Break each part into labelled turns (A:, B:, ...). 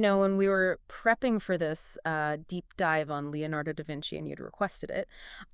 A: When we were prepping for this deep dive on Leonardo da Vinci and you'd requested it,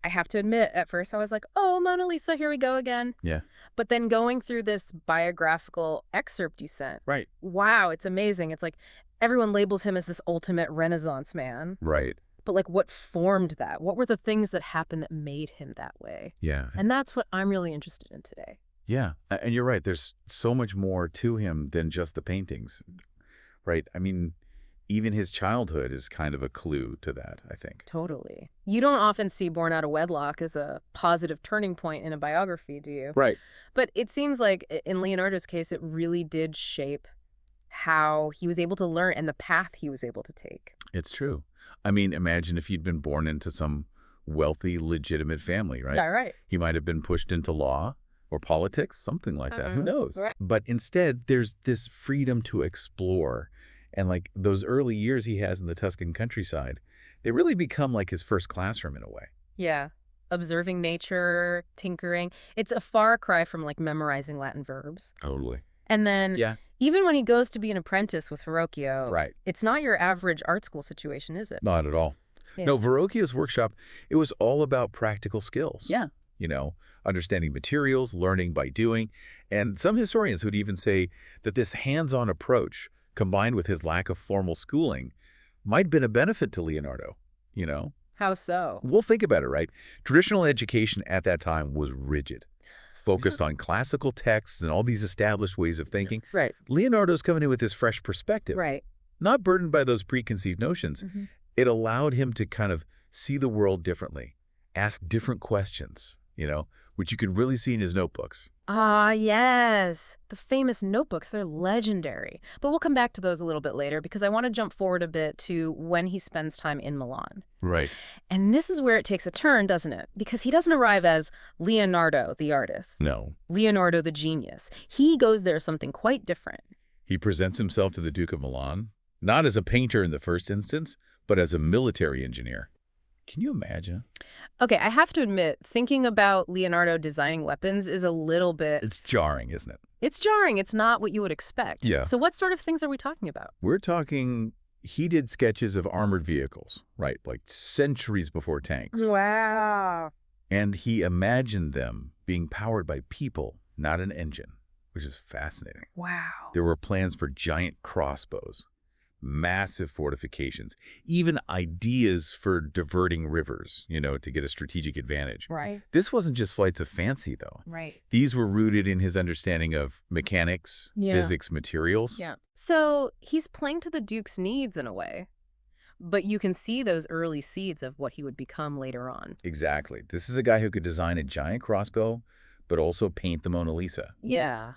A: I have to admit, at first I was like, oh, Mona Lisa, here we go again.
B: Yeah.
A: But then going through this biographical excerpt you sent,
B: Right.
A: wow, it's amazing. It's like everyone labels him as this ultimate Renaissance man.
B: Right.
A: But like what formed that? What were the things that happened that made him that way?
B: Yeah.
A: And that's what I'm really interested in today.
B: Yeah. And you're right. There's so much more to him than just the paintings. Right. I mean, even his childhood is kind of a clue to that, I think.
A: Totally. You don't often see Born Out of Wedlock as a positive turning point in a biography, do you?
B: Right.
A: But it seems like in Leonardo's case, it really did shape how he was able to learn and the path he was able to take.
B: It's true. I mean, imagine if he'd been born into some wealthy, legitimate family, right?
A: Yeah, right.
B: He might have been pushed into law or politics, something like that. Who knows?
A: Right.
B: But instead, there's this freedom to explore. And like those early years he has in the Tuscan countryside, they really become like his first classroom in a way.
A: Yeah. Observing nature, tinkering. It's a far cry from like memorizing Latin verbs.
B: Totally.
A: And then
B: Yeah.
A: even when he goes to be an apprentice with Verrocchio,
B: Right.
A: it's not your average art school situation, is it?
B: Not at all.
A: Yeah.
B: No, Verrocchio's workshop, it was all about practical skills.
A: Yeah.
B: Understanding materials, learning by doing. And some historians would even say that this hands-on approach, combined with his lack of formal schooling, might have been a benefit to Leonardo.
A: How so?
B: Well, think about it, right? Traditional education at that time was rigid, focused on classical texts and all these established ways of thinking.
A: Right.
B: Leonardo's coming in with this fresh perspective,
A: Right.
B: not burdened by those preconceived notions.
A: Mm-hmm.
B: It allowed him to kind of see the world differently, ask different questions, which you can really see in his notebooks.
A: Ah, yes. The famous notebooks, they're legendary. But we'll come back to those a little bit later because I want to jump forward a bit to when he spends time in Milan.
B: Right.
A: And this is where it takes a turn, doesn't it? Because he doesn't arrive as Leonardo, the artist.
B: No.
A: Leonardo, the genius. He goes there as something quite different.
B: He presents himself to the Duke of Milan, not as a painter in the first instance, but as a military engineer. Can you imagine?
A: Okay, I have to admit, thinking about Leonardo designing weapons is a little bit...
B: It's jarring, isn't it?
A: It's jarring. It's not what you would expect.
B: Yeah.
A: So what sort of things are we talking about?
B: We're talking, he did sketches of armored vehicles, right? Like centuries before tanks.
A: Wow.
B: And he imagined them being powered by people, not an engine, which is fascinating.
A: Wow.
B: There were plans for giant crossbows, massive fortifications, even ideas for diverting rivers, to get a strategic advantage.
A: Right.
B: This wasn't just flights of fancy, though.
A: Right.
B: These were rooted in his understanding of mechanics,
A: Yeah.
B: physics, materials.
A: Yeah. So he's playing to the Duke's needs in a way, but you can see those early seeds of what he would become later on.
B: Exactly. This is a guy who could design a giant crossbow, but also paint the Mona Lisa.
A: Yeah.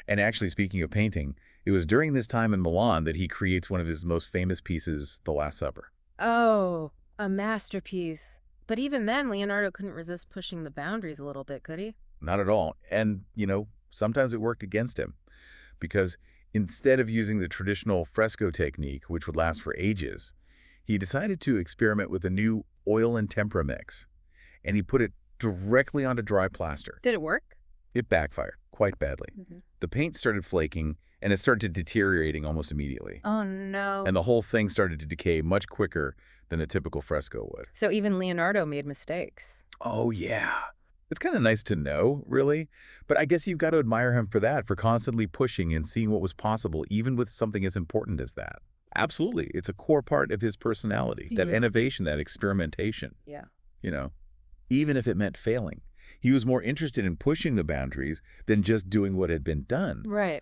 B: And actually, speaking of painting, it was during this time in Milan that he creates one of his most famous pieces, The Last Supper.
A: Oh, a masterpiece. But even then, Leonardo couldn't resist pushing the boundaries a little bit, could he?
B: Not at all. And, sometimes it worked against him because instead of using the traditional fresco technique, which would last for ages, he decided to experiment with a new oil and tempera mix. And he put it directly onto dry plaster.
A: Did it work?
B: It backfired quite badly.
A: Mm-hmm.
B: The paint started flaking and it started deteriorating almost immediately.
A: Oh, no.
B: And the whole thing started to decay much quicker than a typical fresco would.
A: So even Leonardo made mistakes.
B: Oh, yeah. It's kind of nice to know, really. But I guess you've got to admire him for that, for constantly pushing and seeing what was possible, even with something as important as that. Absolutely. It's a core part of his personality, that innovation, that experimentation.
A: Yeah.
B: Even if it meant failing. He was more interested in pushing the boundaries than just doing what had been done.
A: Right.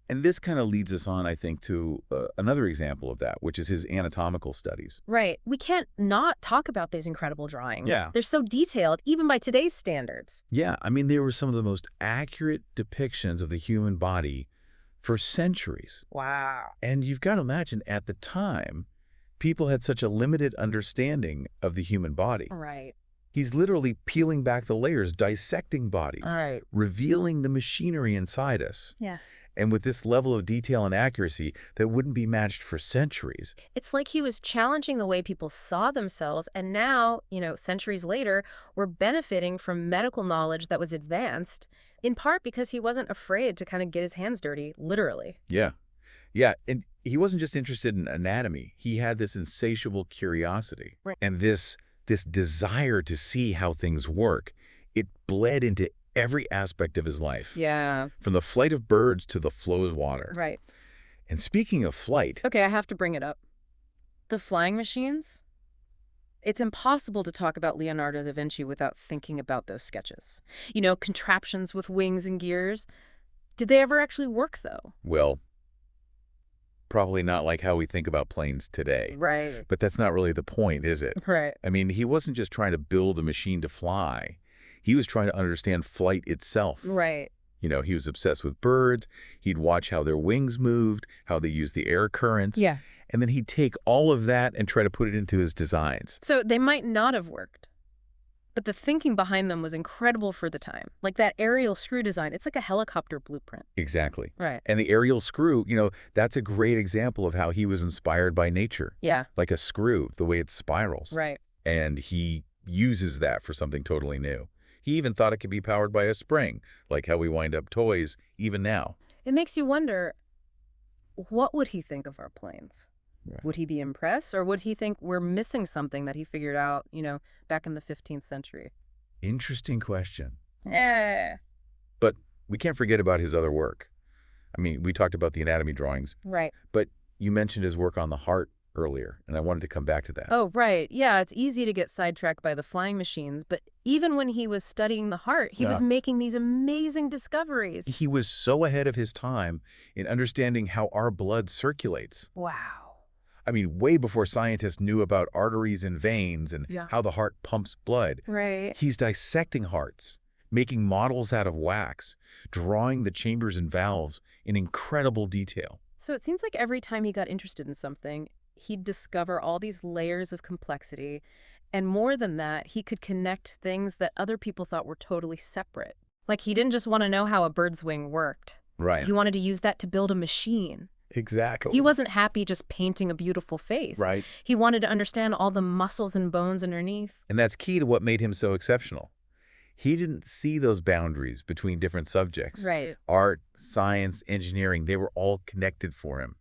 B: And this kind of leads us on, I think, to another example of that, which is his anatomical studies.
A: Right. We can't not talk about these incredible drawings.
B: Yeah.
A: They're so detailed, even by today's standards.
B: Yeah, I mean, they were some of the most accurate depictions of the human body for centuries.
A: Wow.
B: And you've got to imagine, at the time, people had such a limited understanding of the human body.
A: Right.
B: He's literally peeling back the layers, dissecting bodies,
A: Right.
B: revealing the machinery inside us.
A: Yeah.
B: And with this level of detail and accuracy that wouldn't be matched for centuries.
A: It's like he was challenging the way people saw themselves, and now, centuries later, we're benefiting from medical knowledge that was advanced, in part because he wasn't afraid to kind of get his hands dirty, literally.
B: Yeah. Yeah, and he wasn't just interested in anatomy. He had this insatiable curiosity
A: Right.
B: and this desire to see how things work. It bled into every aspect of his life,
A: Yeah,
B: from the flight of birds to the flow of water.
A: right.
B: And speaking of flight,
A: Okay, I have to bring it up. The flying machines? It's impossible to talk about Leonardo da Vinci without thinking about those sketches. You know, contraptions with wings and gears. Did they ever actually work, though?
B: well, probably not like how we think about planes today.
A: Right.
B: But that's not really the point, is it?
A: Right.
B: I mean, he wasn't just trying to build a machine to fly. He was trying to understand flight itself.
A: Right.
B: You know, he was obsessed with birds. He'd watch how their wings moved, how they used the air currents,
A: Yeah.
B: and then he'd take all of that and try to put it into his designs.
A: So they might not have worked, but the thinking behind them was incredible for the time. Like that aerial screw design, it's like a helicopter blueprint.
B: Exactly.
A: Right.
B: And the aerial screw, that's a great example of how he was inspired by nature.
A: Yeah.
B: Like a screw, the way it spirals.
A: Right.
B: And he uses that for something totally new. He even thought it could be powered by a spring, like how we wind up toys even now.
A: It makes you wonder, what would he think of our planes?
B: Right.
A: Would he be impressed, or would he think we're missing something that he figured out, back in the 15th century?
B: Interesting question.
A: Yeah.
B: But we can't forget about his other work. I mean, we talked about the anatomy drawings,
A: Right.
B: but you mentioned his work on the heart earlier, and I wanted to come back to that.
A: Oh, right. Yeah, it's easy to get sidetracked by the flying machines, but even when he was studying the heart, he was
B: Yeah.
A: making these amazing discoveries.
B: He was so ahead of his time in understanding how our blood circulates.
A: Wow.
B: I mean, way before scientists knew about arteries and veins and
A: Yeah.
B: how the heart pumps blood.
A: Right.
B: He's dissecting hearts, making models out of wax, drawing the chambers and valves in incredible detail.
A: So it seems like every time he got interested in something, he'd discover all these layers of complexity. And more than that, he could connect things that other people thought were totally separate. Like he didn't just want to know how a bird's wing worked.
B: Right.
A: He wanted to use that to build a machine.
B: Exactly.
A: He wasn't happy just painting a beautiful face.
B: Right.
A: He wanted to understand all the muscles and bones underneath.
B: And that's key to what made him so exceptional. He didn't see those boundaries between different subjects.
A: Right.
B: Art, science, engineering, they were all connected for him,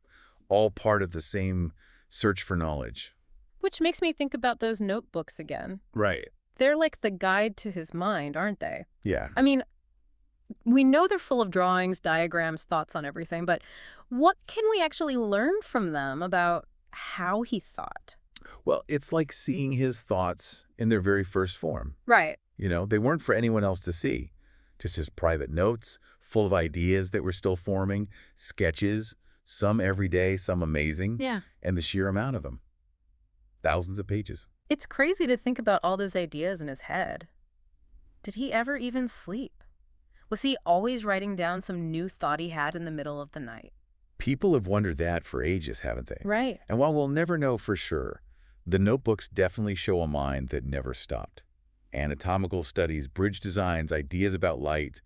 B: all part of the same search for knowledge.
A: Which makes me think about those notebooks again.
B: Right.
A: They're like the guide to his mind, aren't they?
B: Yeah.
A: I mean, we know they're full of drawings, diagrams, thoughts on everything, but what can we actually learn from them about how he thought?
B: Well, it's like seeing his thoughts in their very first form.
A: Right.
B: They weren't for anyone else to see. Just his private notes, full of ideas that were still forming, sketches, some everyday, some amazing,
A: Yeah.
B: and the sheer amount of them. Thousands of pages.
A: It's crazy to think about all those ideas in his head. Did he ever even sleep? Was he always writing down some new thought he had in the middle of the night?
B: People have wondered that for ages, haven't they?
A: Right.
B: And while we'll never know for sure, the notebooks definitely show a mind that never stopped. Anatomical studies, bridge designs, ideas about light,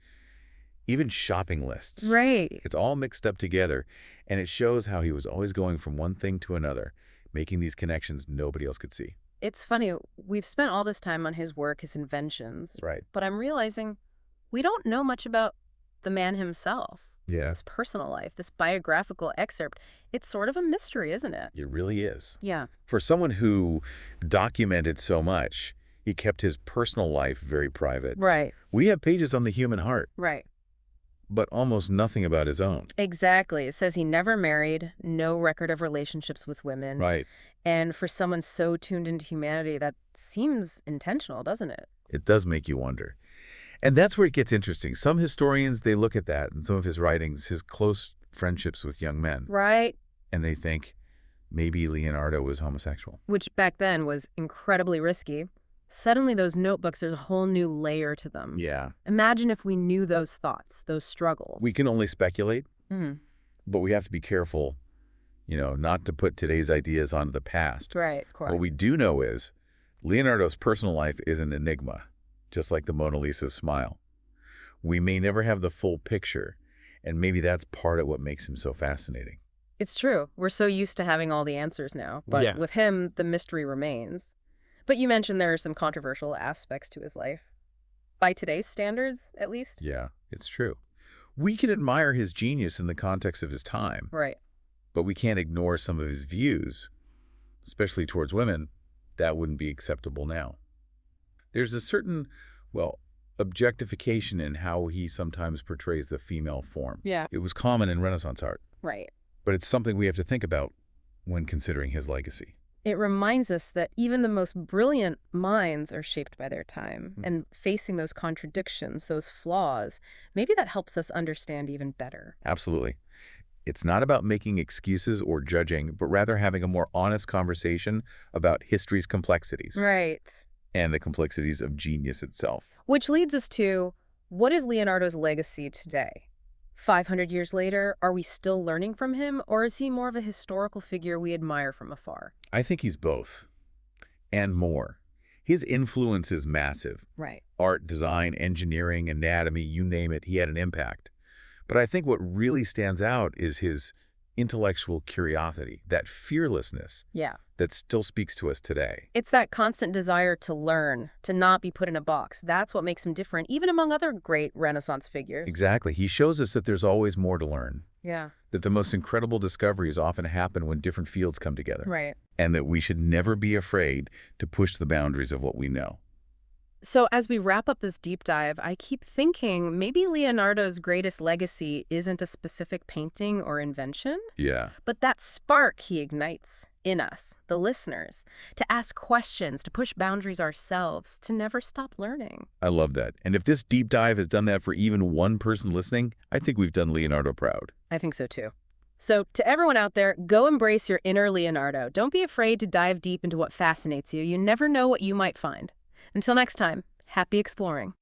B: even shopping lists.
A: Right.
B: It's all mixed up together, and it shows how he was always going from one thing to another, making these connections nobody else could see.
A: It's funny, we've spent all this time on his work, his inventions,
B: Right.
A: but I'm realizing we don't know much about the man himself.
B: Yeah.
A: His personal life, this biographical excerpt, it's sort of a mystery, isn't it?
B: It really is.
A: Yeah.
B: For someone who documented so much, he kept his personal life very private.
A: Right.
B: We have pages on the human heart,
A: Right.
B: but almost nothing about his own.
A: Exactly. It says he never married, no record of relationships with women.
B: Right.
A: And for someone so tuned into humanity, that seems intentional, doesn't it?
B: It does make you wonder. And that's where it gets interesting. Some historians, they look at that in some of his writings, his close friendships with young men,
A: Right.
B: and they think maybe Leonardo was homosexual.
A: Which back then was incredibly risky. Suddenly those notebooks, there's a whole new layer to them.
B: Yeah.
A: Imagine if we knew those thoughts, those struggles.
B: We can only speculate,
A: Mhm.
B: but we have to be careful, not to put today's ideas onto the past.
A: Right, of course.
B: What we do know is Leonardo's personal life is an enigma, just like the Mona Lisa's smile. We may never have the full picture, and maybe that's part of what makes him so fascinating.
A: It's true. We're so used to having all the answers now. But
B: Yeah.
A: with him, the mystery remains. But you mentioned there are some controversial aspects to his life. By today's standards, at least.
B: Yeah, it's true. We can admire his genius in the context of his time,
A: Right.
B: but we can't ignore some of his views, especially towards women. That wouldn't be acceptable now. There's a certain, well, objectification in how he sometimes portrays the female form.
A: Yeah.
B: It was common in Renaissance art,
A: Right.
B: but it's something we have to think about when considering his legacy.
A: It reminds us that even the most brilliant minds are shaped by their time, and facing those contradictions, those flaws, maybe that helps us understand even better.
B: Absolutely. It's not about making excuses or judging, but rather having a more honest conversation about history's complexities
A: Right.
B: and the complexities of genius itself.
A: Which leads us to, what is Leonardo's legacy today? 500 years later, are we still learning from him, or is he more of a historical figure we admire from afar?
B: I think he's both, and more. His influence is massive.
A: Right.
B: Art, design, engineering, anatomy, you name it, he had an impact. But I think what really stands out is his intellectual curiosity, that fearlessness
A: Yeah.
B: that still speaks to us today.
A: It's that constant desire to learn, to not be put in a box. That's what makes him different, even among other great Renaissance figures.
B: Exactly. He shows us that there's always more to learn,
A: Yeah.
B: that the most incredible discoveries often happen when different fields come together,
A: Right.
B: and that we should never be afraid to push the boundaries of what we know.
A: So as we wrap up this deep dive, I keep thinking maybe Leonardo's greatest legacy isn't a specific painting or invention,
B: Yeah.
A: but that spark he ignites in us, the listeners, to ask questions, to push boundaries ourselves, to never stop learning.
B: I love that. And if this deep dive has done that for even one person listening, I think we've done Leonardo proud.
A: I think so too. So to everyone out there, go embrace your inner Leonardo. Don't be afraid to dive deep into what fascinates you. You never know what you might find. Until next time, happy exploring.